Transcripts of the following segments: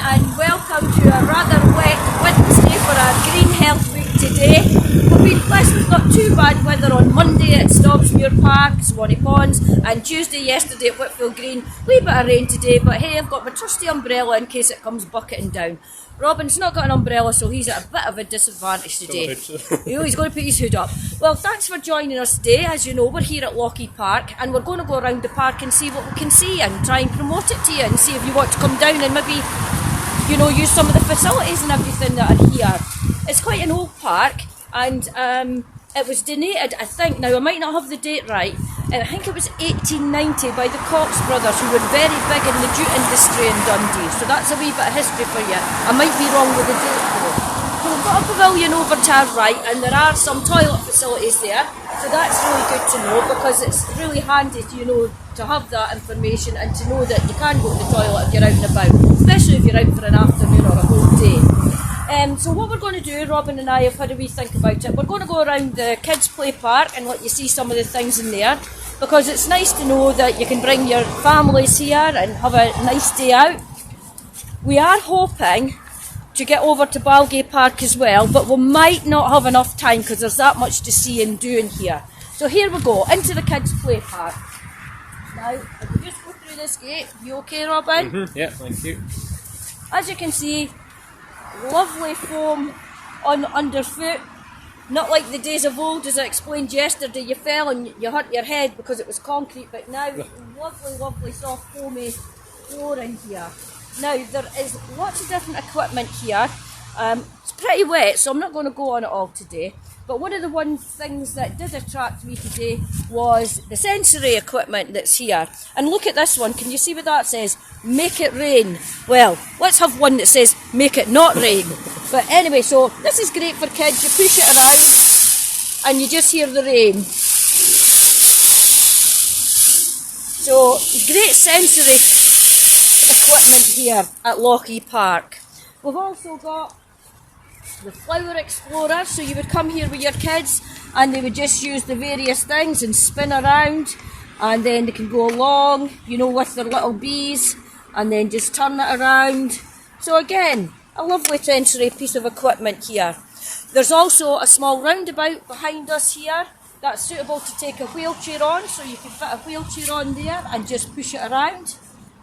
and welcome to a rather wet Wednesday for our Green Health Week today. We've been blessed with not too bad weather on Monday at Stobbsmuir Park, Swanee Ponds, and Tuesday yesterday at Whitfield Green. Wee bit of rain today, but hey, I've got my trusty umbrella in case it comes bucketing down. Robin's not got an umbrella, so he's at a bit of a disadvantage today. He's going to put his hood up. Well, thanks for joining us today. As you know, we're here at Lochie Park, and we're going to go around the park and see what we can see and try and promote it to you and see if you want to come down and maybe, you know, use some of the facilities and everything that are here. It's quite an old park, and it was donated, I think, now I might not have the date right, I think it was 1890 by the Cox brothers, who were very big in the jute industry in Dundee. So that's a wee bit of history for you. I might be wrong with the date though. So we've got a pavilion over to our right, and there are some toilet facilities there. So that's really good to know, because it's really handy to, you know, to have that information and to know that you can go to the toilet if you're out and about, especially if you're out for an afternoon or a whole day. So what we're going to do, Robin and I have had a wee think about it. We're going to go around the kids' play park and let you see some of the things in there, because it's nice to know that you can bring your families here and have a nice day out. We are hoping to get over to Balgay Park as well, but we might not have enough time because there's that much to see and do in here. So here we go, into the kids' play park. Now, if we just go through this gate, you okay, Robin? Mm-hmm. Yeah, thank you. As you can see, lovely foam on underfoot, not like the days of old. As I explained yesterday, you fell and you hurt your head because it was concrete, but now lovely soft foamy floor in here. Now there is lots of different equipment here. It's pretty wet, so I'm not going to go on it all today, but one of the things that did attract me today was the sensory equipment that's here. And look at this one, can you see what that says? Make it rain. Well, let's have one that says make it not rain. But anyway, so this is great for kids. You push it around and you just hear the rain. So great sensory equipment here at Lochie Park. We've also got the Flower Explorer, so you would come here with your kids and they would just use the various things and spin around, and then they can go along, you know, with their little bees, and then just turn it around. So again, a lovely sensory piece of equipment here. There's also a small roundabout behind us here that's suitable to take a wheelchair on, so you can fit a wheelchair on there and just push it around.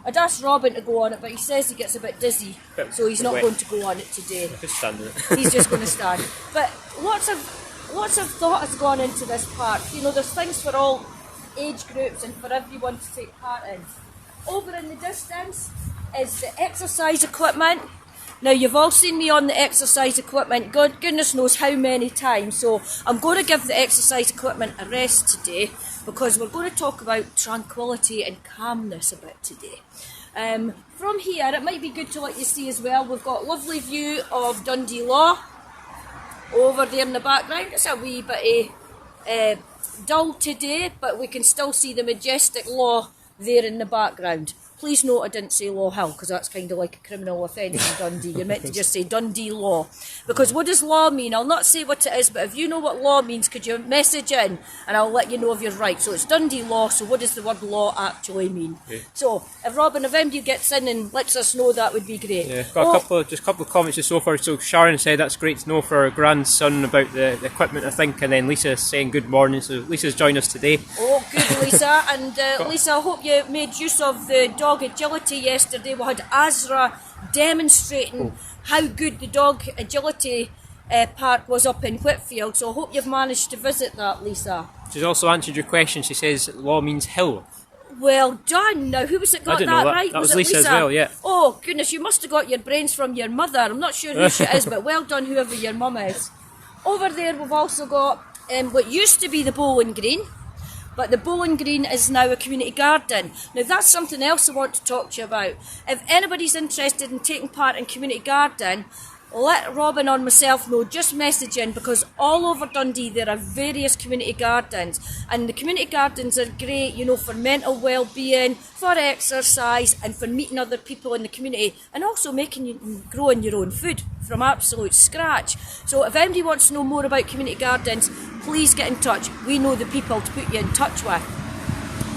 I'd asked Robin to go on it, but he says he gets a bit dizzy, so he's not going to go on it today. Just stand in it. He's just going to stand. But lots of thought has gone into this park. You know, there's things for all age groups and for everyone to take part in. Over in the distance is the exercise equipment. Now, you've all seen me on the exercise equipment, goodness knows how many times, so I'm going to give the exercise equipment a rest today, because we're going to talk about tranquility and calmness a bit today. From here, it might be good to let you see as well, we've got a lovely view of Dundee Law over there in the background. It's a wee bit dull today, but we can still see the majestic Law there in the background. Please note I didn't say Law Hill, because that's kind of like a criminal offence in Dundee. You're meant to just say Dundee Law. Because what does law mean? I'll not say what it is, but if you know what law means, could you message in and I'll let you know if you're right. So it's Dundee Law, so what does the word law actually mean? Okay. So if Robin, if anybody gets in and lets us know, that would be great. Yeah, got a couple of comments just so far. So Sharon said that's great to know for our grandson about the equipment, I think, and then Lisa's saying good morning, so Lisa's joined us today. Oh, good, Lisa. And Lisa, I hope you made use of the dog agility yesterday. We had Azra demonstrating how good the dog agility park was up in Whitfield, so I hope you've managed to visit that, Lisa. She's also answered your question. She says law means hill. Well done. Now, who was it got that right? That was Lisa as well, yeah. Oh, goodness, you must have got your brains from your mother. I'm not sure who she is, but well done, whoever your mum is. Over there, we've also got what used to be the Bowling Green, but the Bowling Green is now a community garden. Now, that's something else I want to talk to you about. If anybody's interested in taking part in community garden, let Robin or myself know, just message in, because all over Dundee there are various community gardens, and the community gardens are great, you know, for mental well-being, for exercise, and for meeting other people in the community, and also growing your own food from absolute scratch. So if anybody wants to know more about community gardens, please get in touch. We know the people to put you in touch with.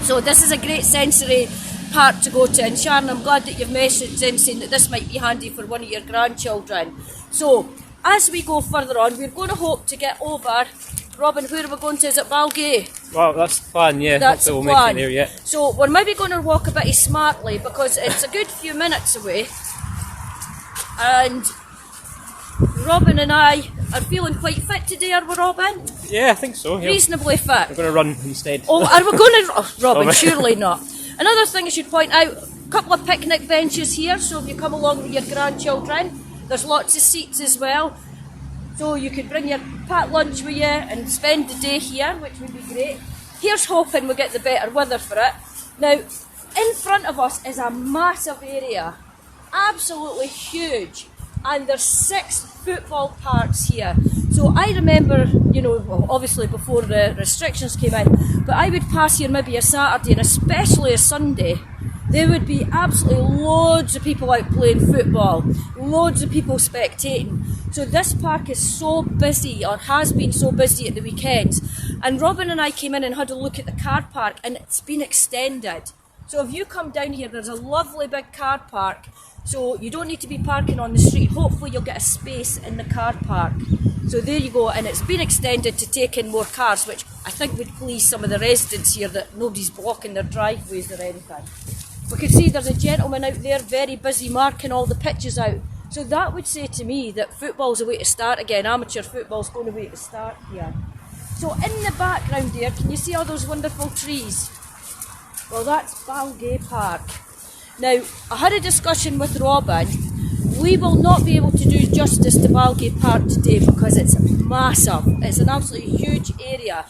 So this is a great sensory park to go to. And Sharon, I'm glad that you've messaged in saying that this might be handy for one of your grandchildren. So, as we go further on, we're going to hope to get over. Robin, where are we going to? Is it Balgay? Well, that's the plan, yeah. That's the Hopefully plan. we'll make it there, yeah. So we're maybe going to walk a bit smartly because it's a good few minutes away. And Robin and I are feeling quite fit today, are we, Robin? Yeah, I think so. Yeah. Reasonably fit. We're going to run instead. Oh, are we going to... Oh, Robin, Oh, surely not. Another thing I should point out, a couple of picnic benches here, so if you come along with your grandchildren, there's lots of seats as well. So you could bring your packed lunch with you and spend the day here, which would be great. Here's hoping we get the better weather for it. Now, in front of us is a massive area, absolutely huge, and there's 6 football parks here. So I remember, well, obviously before the restrictions came in, but I would pass here maybe a Saturday and especially a Sunday. There would be absolutely loads of people out playing football, loads of people spectating. So this park is so busy, or has been so busy at the weekends. And Robin and I came in and had a look at the car park, and it's been extended. So if you come down here, there's a lovely big car park. So you don't need to be parking on the street. Hopefully you'll get a space in the car park. So there you go, and it's been extended to take in more cars, which I think would please some of the residents here, that nobody's blocking their driveways or anything. We can see there's a gentleman out there very busy marking all the pitches out. So that would say to me that football's a way to start again. Amateur football's going to be to start here. So in the background there, can you see all those wonderful trees? Well, that's Balgay Park. Now, I had a discussion with Robin. We will not be able to do justice to Balgay Park today because it's massive. It's an absolutely huge area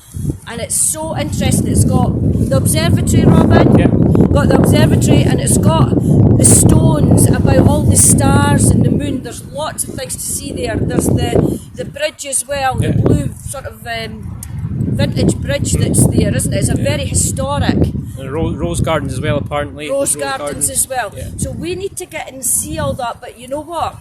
and it's so interesting. It's got the observatory, Robin. Yeah. Got the observatory, and it's got the stones about all the stars and the moon. There's lots of things to see there. There's the bridge as well, Yeah. the blue sort of vintage bridge that's there, isn't it? It's a very historic. And Rose Gardens as well, apparently. Rose Gardens as well. Yeah. So we need to get and see all that, but you know what?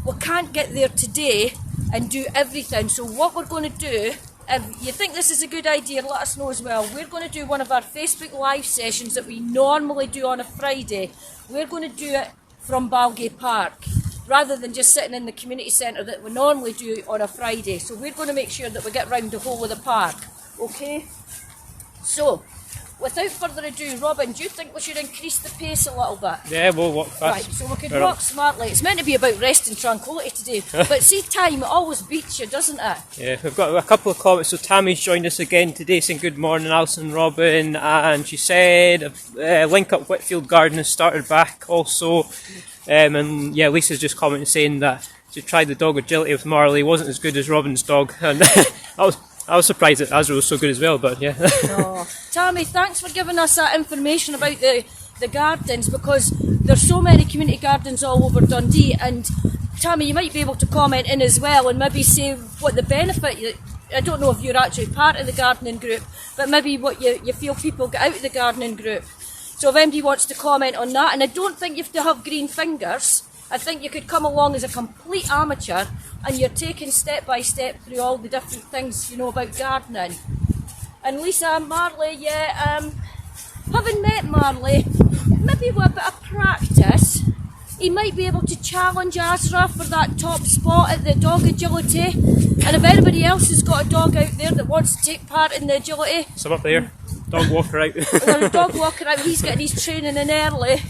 We can't get there today and do everything. So what we're going to do, if you think this is a good idea, let us know as well. We're going to do one of our Facebook Live sessions that we normally do on a Friday. We're going to do it from Balgay Park, rather than just sitting in the community centre that we normally do on a Friday. So we're going to make sure that we get round the whole of the park. Okay? So, without further ado, Robin, do you think we should increase the pace a little bit? Yeah, we'll walk fast. Right, so we could walk smartly. It's meant to be about rest and tranquility today, but see, time, it always beats you, doesn't it? Yeah, we've got a couple of comments. So Tammy's joined us again today saying good morning, Alison and Robin, and she said Link Up Whitfield Garden has started back also. And yeah, Lisa's just commenting saying that she tried the dog agility with Marley, wasn't as good as Robin's dog, and I was surprised that Azra was so good as well, but yeah. Oh. Tammy, thanks for giving us that information about the gardens, because there's so many community gardens all over Dundee, and Tammy, you might be able to comment in as well and maybe say what the benefit, I don't know if you're actually part of the gardening group, but maybe what you feel people get out of the gardening group. So if anybody wants to comment on that, and I don't think you have to have green fingers, I think you could come along as a complete amateur and you're taking step by step through all the different things you know about gardening. And Lisa and Marley, having met Marley, maybe with a bit of practice, he might be able to challenge Azra for that top spot at the dog agility. And if anybody else has got a dog out there that wants to take part in the agility, Some up there, dog walker out. there's a dog walking out, he's getting his training in early.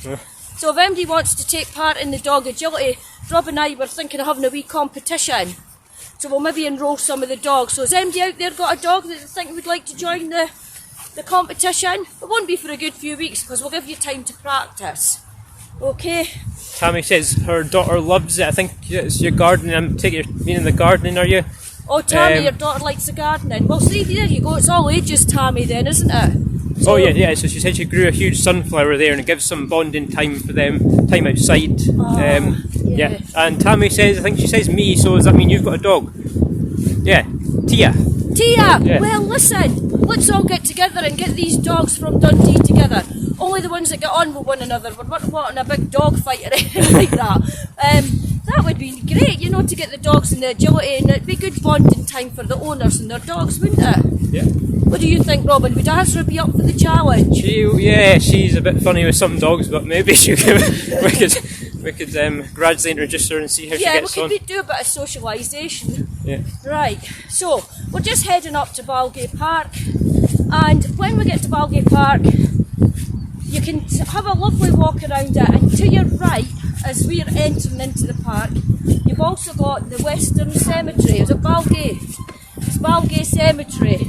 So if anybody wants to take part in the dog agility, Rob and I were thinking of having a wee competition. So we'll maybe enrol some of the dogs. So has anybody out there got a dog that they think would like to join the competition? It won't be for a good few weeks because we'll give you time to practice. Okay? Tammy says her daughter loves it. I think it's your gardening. I'm taking you meaning the gardening, are you? Oh, Tammy, your daughter likes the gardening. Well, see, there you go. It's all ages, Tammy, then, isn't it? So, yeah. So she said she grew a huge sunflower there, and it gives some bonding time for them, time outside. Yeah. And Tammy says, I think she says me. So does that mean you've got a dog? Yeah, Tia. Tia, Yeah. well, listen. Let's all get together and get these dogs from Dundee together. Only the ones that get on with one another. We're not wanting a big dog fight or anything like that. That would be great, you know, to get the dogs and the agility, and it'd be good bonding time for the owners and their dogs, wouldn't it? Yeah. What do you think, Robin? Would Azra be up for the challenge? She's a bit funny with some dogs, but maybe we could gradually introduce her and see how she gets on. Yeah, we could do a bit of socialisation. Yeah. Right, so we're just heading up to Balgay Park, and when we get to Balgay Park, you can have a lovely walk around it, and to your right, as we're entering into the park, you've also got the Western Cemetery. Is it Balgay? It's Balgay Cemetery.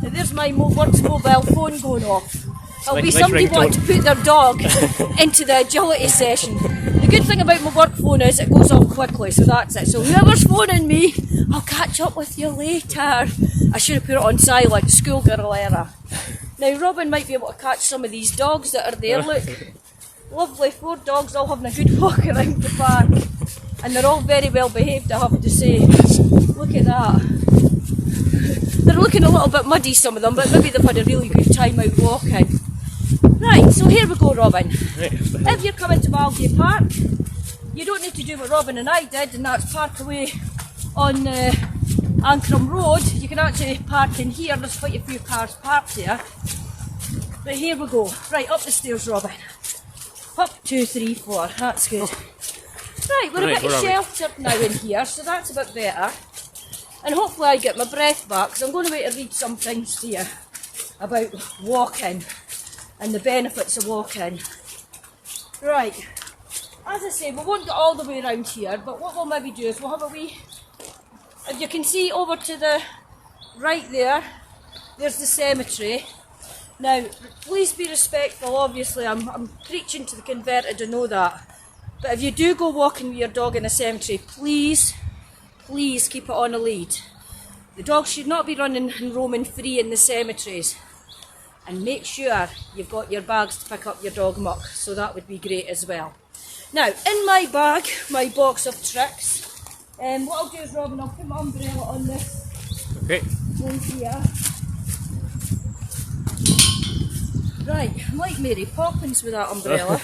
Now there's my works mobile phone going off. It'll be somebody wanting to put their dog into the agility session. The good thing about my work phone is it goes off quickly, so that's it. So whoever's phoning me, I'll catch up with you later. I should have put it on silent, schoolgirl error. Now Robin might be able to catch some of these dogs that are there, look. Lovely, 4 dogs all having a good walk around the park. And they're all very well behaved, I have to say. Look at that. They're looking a little bit muddy, some of them, but maybe they've had a really good time out walking. Right, so here we go, Robin. If you're coming to Balgay Park, you don't need to do what Robin and I did, and that's park away on Ancrum Road. You can actually park in here. There's quite a few cars parked here. But here we go. Right, up the stairs, Robin. Up, 2, 3, 4. That's good. Right, we're a bit sheltered now in here, so that's a bit better. And hopefully I get my breath back, because I'm going to wait to read some things to you about walking and the benefits of walking. Right, as I say, we won't get all the way around here, but what we'll maybe do is we'll have a wee, if you can see over to the right there, there's the cemetery. Now, please be respectful, obviously, I'm preaching to the converted, I know that. But if you do go walking with your dog in a cemetery, please keep it on a lead. The dog should not be running and roaming free in the cemeteries. And make sure you've got your bags to pick up your dog muck, so that would be great as well. Now, in my bag, my box of tricks, what I'll do is, Robin, I'll put my umbrella on this one here. Right, I'm like Mary Poppins with that umbrella.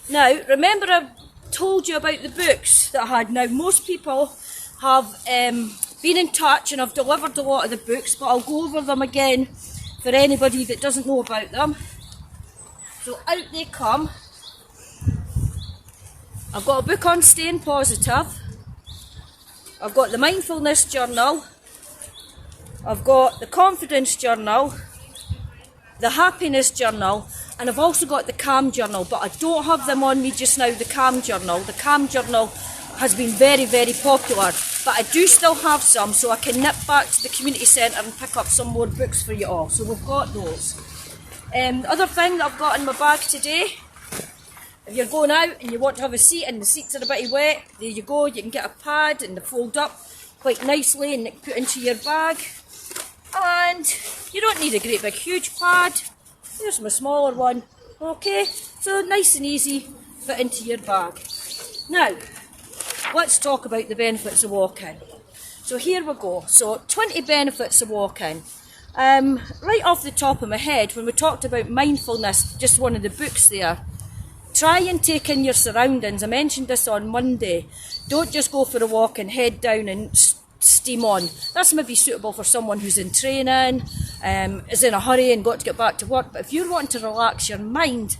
Now, remember I told you about the books that I had. Now, most people have been in touch and I've delivered a lot of the books, but I'll go over them again for anybody that doesn't know about them. So out they come. I've got a book on staying positive. I've got the mindfulness journal. I've got the confidence journal, the happiness journal, and I've also got the calm journal, but I don't have them on me just now, the calm journal. The calm journal has been very, very popular, but I do still have some, so I can nip back to the community centre and pick up some more books for you all. So we've got those. The other thing that I've got in my bag today, if you're going out and you want to have a seat and the seats are a bit wet, there you go, you can get a pad and they fold up quite nicely and put into your bag. And you don't need a great big huge pad. Here's my smaller one. Okay, so nice and easy, fit into your bag. Now, let's talk about the benefits of walking. So here we go. So 20 benefits of walking. Right off the top of my head, when we talked about mindfulness, just one of the books there, try and take in your surroundings. I mentioned this on Monday. Don't just go for a walk and head down and steam on. That's maybe suitable for someone who's in training, is in a hurry and got to get back to work. But if you're wanting to relax your mind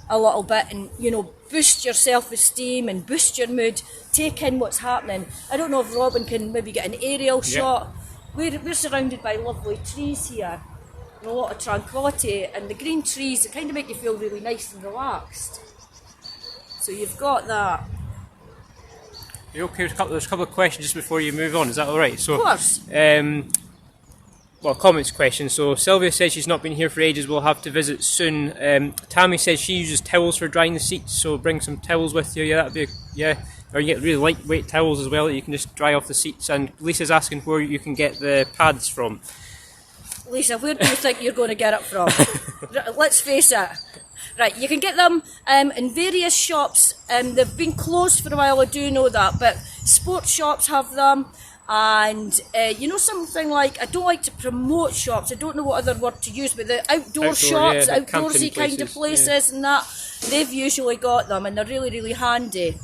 a little bit and, you know, boost your self-esteem and boost your mood, take in what's happening. I don't know if Robin can maybe get an aerial shot. We're surrounded by lovely trees here and a lot of tranquility, and the green trees, it kind of make you feel really nice and relaxed. So you've got that. You okay? There's a couple of questions just before you move on. Is that all right? So, of course. Well, comments questions. So Sylvia says she's not been here for ages. We'll have to visit soon. Tammy says she uses towels for drying the seats, so bring some towels with you. Yeah, that'd be Or you get really lightweight towels as well that you can just dry off the seats. And Lisa's asking where you can get the pads from. Lisa, where do you think you're going to get it from? Let's face it. Right, you can get them in various shops. They've been closed for a while, I do know that, but sports shops have them. And you know, something like, I don't like to promote shops, I don't know what other word to use, but the outdoor shops, the outdoorsy kind of places and that, they've usually got them and they're really, really handy.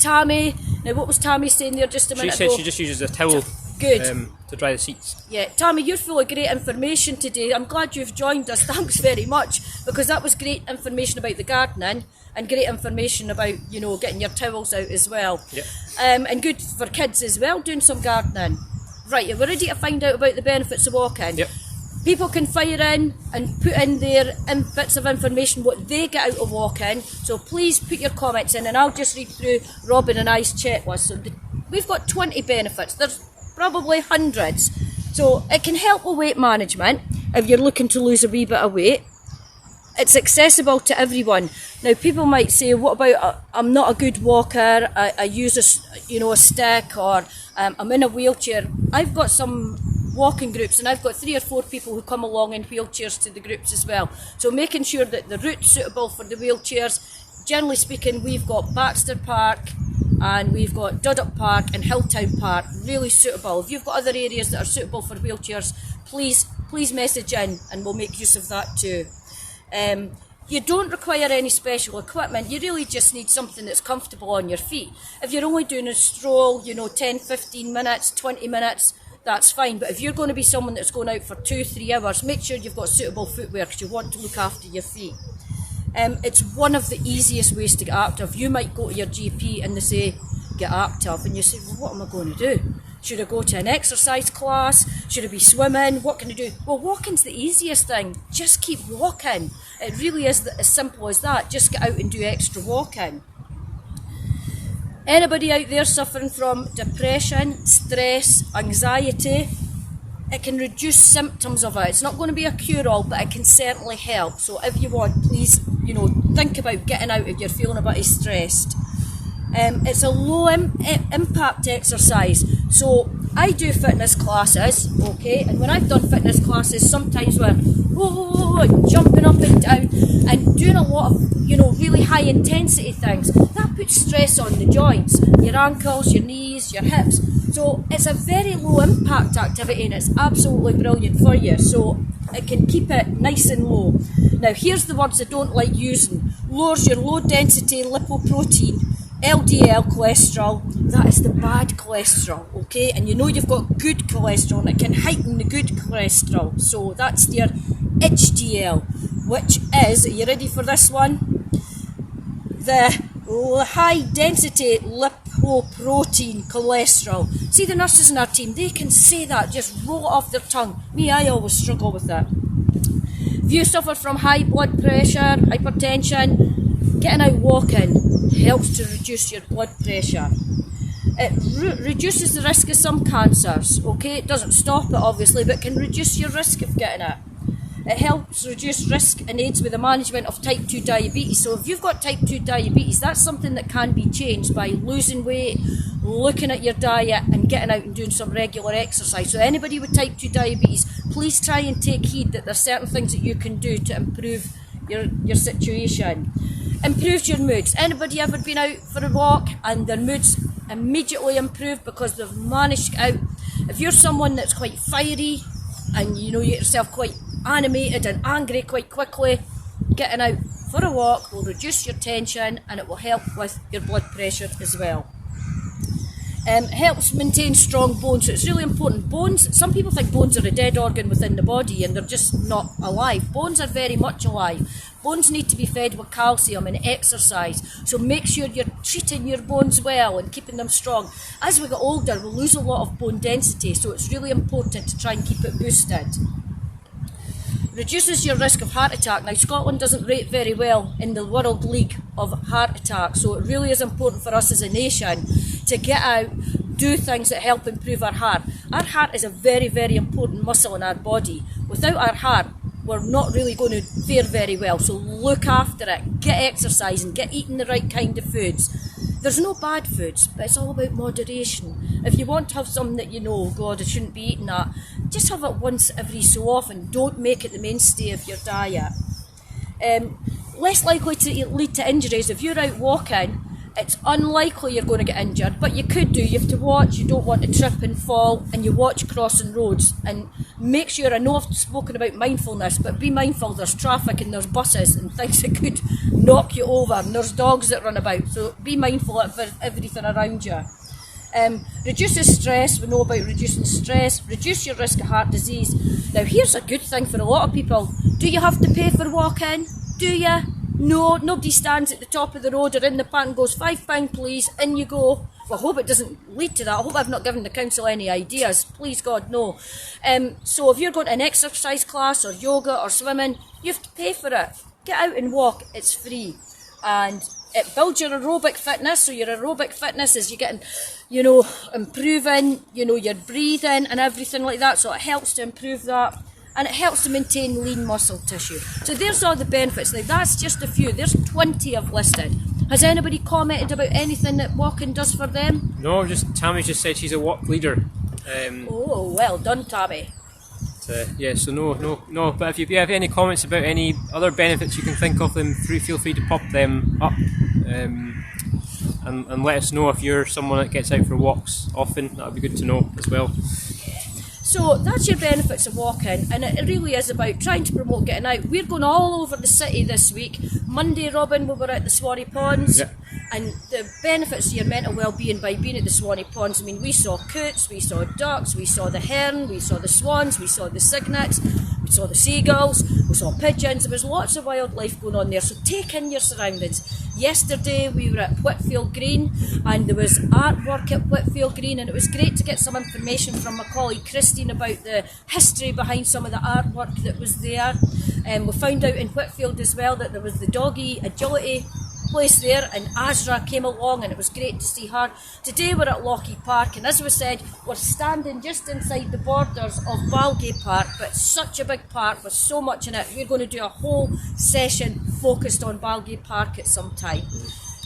Tammy, now what was Tammy saying there just a She minute said ago? she just uses a towel Good. to dry the seats. Yeah, Tammy, you're full of great information today. I'm glad you've joined us. Thanks very much, because that was great information about the gardening and great information about, you know, getting your towels out as well. Yep. And good for kids as well, doing some gardening. Right, you're ready to find out about the benefits of walking? Yep. People can fire in and put in their bits of information, what they get out of walking. So please put your comments in and I'll just read through Robin and I's checklist. So we've got 20 benefits. There's probably hundreds. So it can help with weight management if you're looking to lose a wee bit of weight. It's accessible to everyone. Now people might say, what about I'm not a good walker, I use a stick, or I'm in a wheelchair. I've got some walking groups and I've got 3 or 4 people who come along in wheelchairs to the groups as well. So making sure that the route's suitable for the wheelchairs. Generally speaking, we've got Baxter Park and we've got Duddock Park and Hilltown Park, really suitable. If you've got other areas that are suitable for wheelchairs, please message in and we'll make use of that too. You don't require any special equipment, you really just need something that's comfortable on your feet. If you're only doing a stroll, 10, 15 minutes, 20 minutes, that's fine. But if you're going to be someone that's going out for 2-3 hours, make sure you've got suitable footwear because you want to look after your feet. It's one of the easiest ways to get active. You might go to your GP and they say, get active, and you say, well, what am I going to do? Should I go to an exercise class? Should I be swimming? What can I do? Well, walking's the easiest thing. Just keep walking. It really is as simple as that. Just get out and do extra walking. Anybody out there suffering from depression, stress, anxiety, it can reduce symptoms of it. It's not going to be a cure-all, but it can certainly help. So if you want, please, think about getting out if you're feeling a bit stressed. It's a low impact exercise. So I do fitness classes, okay, and when I've done fitness classes, sometimes we're jumping up and down and doing a lot of, really high intensity things. That puts stress on the joints, your ankles, your knees, your hips. So it's a very low impact activity and it's absolutely brilliant for you. So it can keep it nice and low. Now here's the words I don't like using. Lowers your low density lipoprotein, LDL cholesterol, that is the bad cholesterol, okay? And you've got good cholesterol and it can heighten the good cholesterol. So that's your HDL, which is, are you ready for this one? The high density lipoprotein cholesterol. See the nurses in our team, they can say that, just roll it off their tongue. Me, I always struggle with that. If you suffer from high blood pressure, hypertension, getting out walking helps to reduce your blood pressure. It reduces the risk of some cancers, okay? It doesn't stop it obviously, but can reduce your risk of getting it. It helps reduce risk and aids with the management of type 2 diabetes. So if you've got type 2 diabetes, that's something that can be changed by losing weight, looking at your diet and getting out and doing some regular exercise. So anybody with type 2 diabetes, please try and take heed that there's certain things that you can do to improve your situation. Improves your moods. Anybody ever been out for a walk and their moods immediately improve because they've managed out? If you're someone that's quite fiery and you get yourself quite animated and angry quite quickly, getting out for a walk will reduce your tension and it will help with your blood pressure as well. Helps maintain strong bones. So it's really important. Bones, some people think bones are a dead organ within the body and they're just not alive. Bones are very much alive. Bones need to be fed with calcium and exercise. So make sure you're treating your bones well and keeping them strong. As we get older, we'll lose a lot of bone density, so it's really important to try and keep it boosted. Reduces your risk of heart attack. Now, Scotland doesn't rate very well in the World League of Heart Attack, so it really is important for us as a nation to get out, do things that help improve our heart. Our heart is a very, very important muscle in our body. Without our heart, we're not really going to fare very well, so look after it, get exercising, get eating the right kind of foods. There's no bad foods, but it's all about moderation. If you want to have something that God, I shouldn't be eating that, just have it once every so often. Don't make it the mainstay of your diet. Less likely to lead to injuries. If you're out walking It's unlikely you're going to get injured, but you could do. You have to watch, you don't want to trip and fall, and you watch crossing roads. And make sure, I know I've spoken about mindfulness, but be mindful there's traffic and there's buses and things that could knock you over, and there's dogs that run about, so be mindful of everything around you. Reduces stress, we know about reducing stress, reduce your risk of heart disease. Now here's a good thing for a lot of people. Do you have to pay for walk-in? Do you? No, nobody stands at the top of the road or in the park and goes, £5 please, in you go. Well, I hope it doesn't lead to that. I hope I've not given the council any ideas. Please God, no. So if you're going to an exercise class or yoga or swimming, you have to pay for it. Get out and walk, it's free. And it builds your aerobic fitness, so your aerobic fitness is you're getting, improving, your breathing and everything like that, so it helps to improve that. And it helps to maintain lean muscle tissue. So there's all the benefits. Now that's just a few. There's 20 I've listed. Has anybody commented about anything that walking does for them? No, Tammy just said she's a walk leader. Oh, well done, Tammy. So no. But if you have any comments about any other benefits you can think of, them feel free to pop them up. And let us know if you're someone that gets out for walks often. That would be good to know as well. So that's your benefits of walking, and it really is about trying to promote getting out. We're going all over the city this week. Monday, Robin, we were at the Swanee Ponds, and the benefits of your mental well-being by being at the Swanee Ponds. I mean, we saw coots, we saw ducks, we saw the heron, we saw the swans, we saw the cygnets, we saw the seagulls, we saw pigeons. There was lots of wildlife going on there, so take in your surroundings. Yesterday we were at Whitfield Green, and there was artwork at Whitfield Green, and it was great to get some information from my colleague Christine about the history behind some of the artwork that was there. We found out in Whitfield as well that there was the doggy agility place there, and Azra came along, and it was great to see her. Today we're at Lochie Park, and as we said, we're standing just inside the borders of Balgay Park, but such a big park with so much in it. We're going to do a whole session focused on Balgay Park at some time.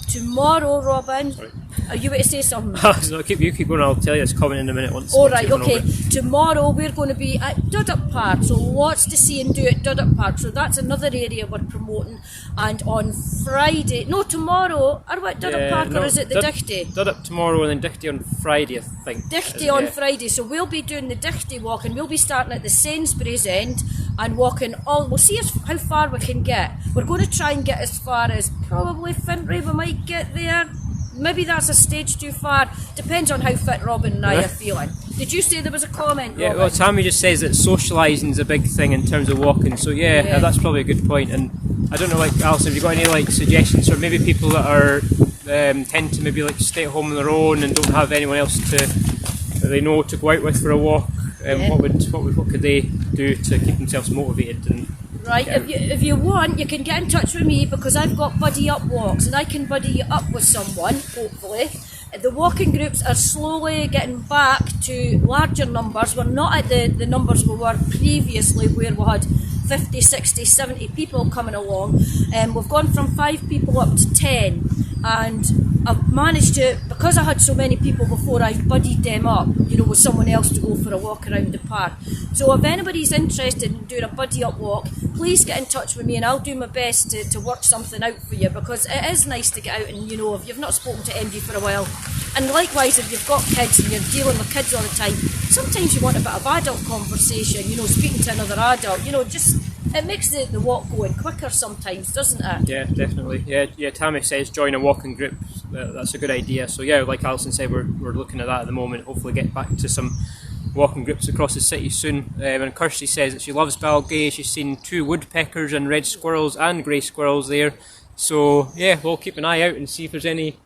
Tomorrow, Robin, are you going to say something? No, you keep going, I'll tell you this comment in a minute. Okay. Tomorrow we're going to be at Duddock Park, so lots to see and do at Duddock Park, so that's another area we're promoting. And on Friday, tomorrow, are we at Duddock Park or is it the Dichty? Duddock tomorrow and then Dichty on Friday, I think. Dichty on Friday, so we'll be doing the Dichty walk, and we'll be starting at the Sainsbury's end and walking we'll see how far we can get. We're going to try and get as far as probably Fintry. We might get there. Maybe that's a stage too far. Depends on how fit Robin and I are feeling. Did you say there was a comment, Robin? Well, Tammy just says that socialising is a big thing in terms of walking. So that's probably a good point. And I don't know, Alison, have you got any suggestions for maybe people that are tend to maybe stay at home on their own and don't have anyone else that they know to go out with for a walk? What could they do to keep themselves motivated? Right, if you want, you can get in touch with me, because I've got buddy up walks, and I can buddy you up with someone, hopefully. The walking groups are slowly getting back to larger numbers. We're not at the numbers we were previously, where we had 50, 60, 70 people coming along. We've gone from 5 people up to 10, and I've managed to, because I had so many people before, I buddied them up, with someone else to go for a walk around the park. So if anybody's interested in doing a buddy up walk, please get in touch with me, and I'll do my best to work something out for you, because it is nice to get out and, if you've not spoken to MD for a while, and likewise if you've got kids and you're dealing with kids all the time, sometimes you want a bit of adult conversation, speaking to another adult, it makes the walk going quicker sometimes, doesn't it? Yeah, definitely. Yeah. Tammy says join a walking group. That's a good idea. So like Alison said, we're looking at that at the moment. Hopefully get back to some walking groups across the city soon. And Kirsty says that she loves Balgay. She's seen 2 woodpeckers and red squirrels and grey squirrels there. So we'll keep an eye out and see if there's any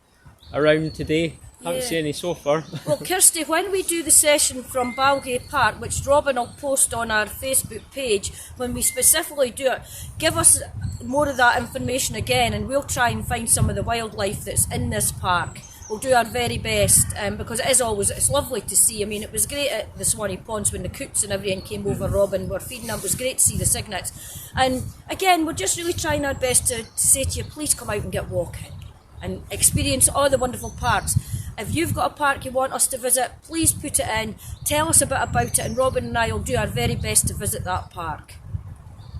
around today. Haven't seen any so far. Well, Kirsty, when we do the session from Balgay Park, which Robin will post on our Facebook page, when we specifically do it, give us more of that information again, and we'll try and find some of the wildlife that's in this park. We'll do our very best, because it's lovely to see. I mean, it was great at the Swanee Ponds when the coots and everyone came over, Robin, were feeding them. It was great to see the cygnets. And again, we're just really trying our best to say to you, please come out and get walking and experience all the wonderful parks. If you've got a park you want us to visit, please put it in, tell us a bit about it, and Robin and I will do our very best to visit that park.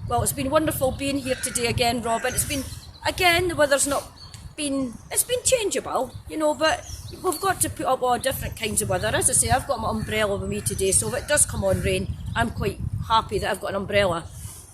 Well, it's been wonderful being here today again, Robin. It's been, again, the weather's not been changeable, you know, but we've got to put up all different kinds of weather. As I say, I've got my umbrella with me today, so if it does come on rain, I'm quite happy that I've got an umbrella.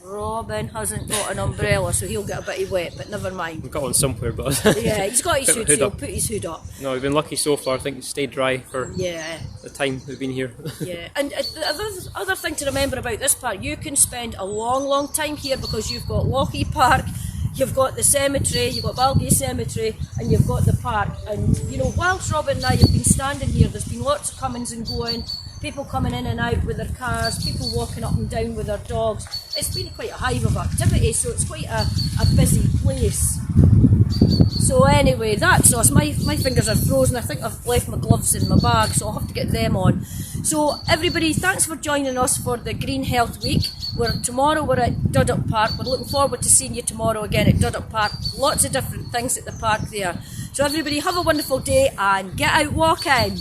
Robin hasn't got an umbrella, so he'll get a bit wet, but never mind. We've got one somewhere, but Yeah, he's got his hood, so he'll put his hood up. No, we've been lucky so far. I think it's stayed dry for Yeah. the time we've been here. Yeah, and the other thing to remember about this park, you can spend a long time here because you've got Lochie Park, you've got the cemetery, you've got Balgate Cemetery, and you've got the park. And, you know, whilst Robin and I have been standing here, there's been lots of comings and going, people coming in and out with their cars, people walking up and down with their dogs. It's been quite a hive of activity, so it's quite a busy place. So anyway, that's us. My fingers are frozen. I think I've left my gloves in my bag, so I'll have to get them on. So everybody, thanks for joining us for the Green Health Week. Tomorrow we're at Duddock Park. We're looking forward to seeing you tomorrow again at Duddock Park. Lots of different things at the park there. So everybody, have a wonderful day and get out walking.